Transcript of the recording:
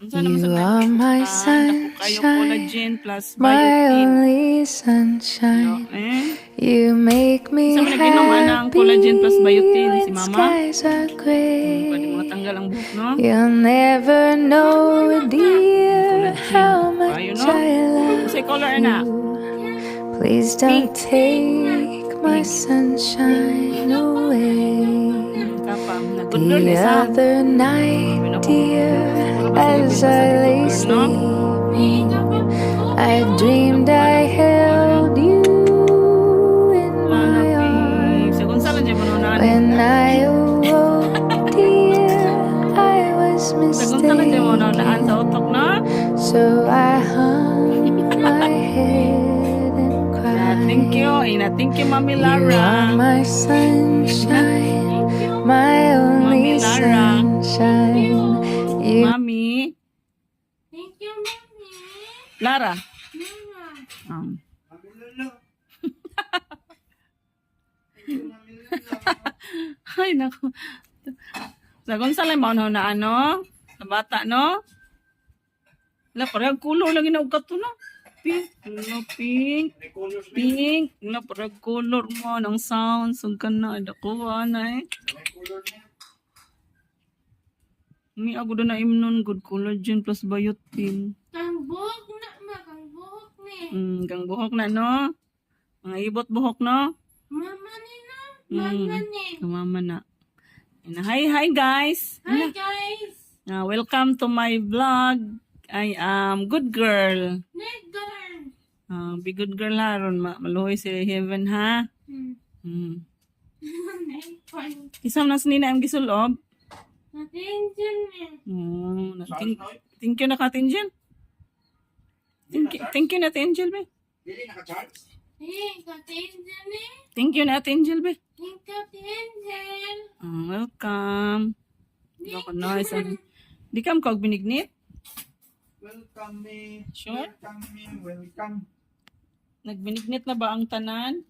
You are my sunshine, my only sunshine. You make me happy. When skies are gray. You'll never know, dear, how much I love you. Please don't take my sunshine away. The other night, dear, as I lay sleeping, I dreamed I held you in my arms. When I awoke, dear, I was mistaken. So I hung my head and cried. Thank you, Ina. Thank you, Mami You are Lara. my sunshine, my only Mami Lara. sunshine. You Mami. Thank you, Mommy. Lara. Mama. Ay, naku. Sagon sa limon ho na ano? Sa bata, no? Wala, parang kulo lagi na ugat to, no? Pink. No, pink. Pink. Wala, parang color mo ng sound. Sugkan na. Dakuha na eh. May ako doon na imnon. Good collagen plus biotin. Kang buhok na, ma. Kang buhok ni. Gang buhok na, no? Mga ibot buhok, no? Mama ni na. Mama ni. Kumama na. Hi guys. Hi, guys. Welcome to my vlog. I am good girl. Nigger. Be good girl ha. Ron, maluhoy si Heaven ha. Isam na sinina ang gisulob. Attention ni. Thank you na ka, Angel. Thank you na, Angel, be. Hey, attention ni. Thank you na, Angel, be. Think of the angel. Welcome. Ako nice. Di ka mo binignit? Welcome me. Sure? Welcome me. Welcome. Nagbinignit na ba ang tanan?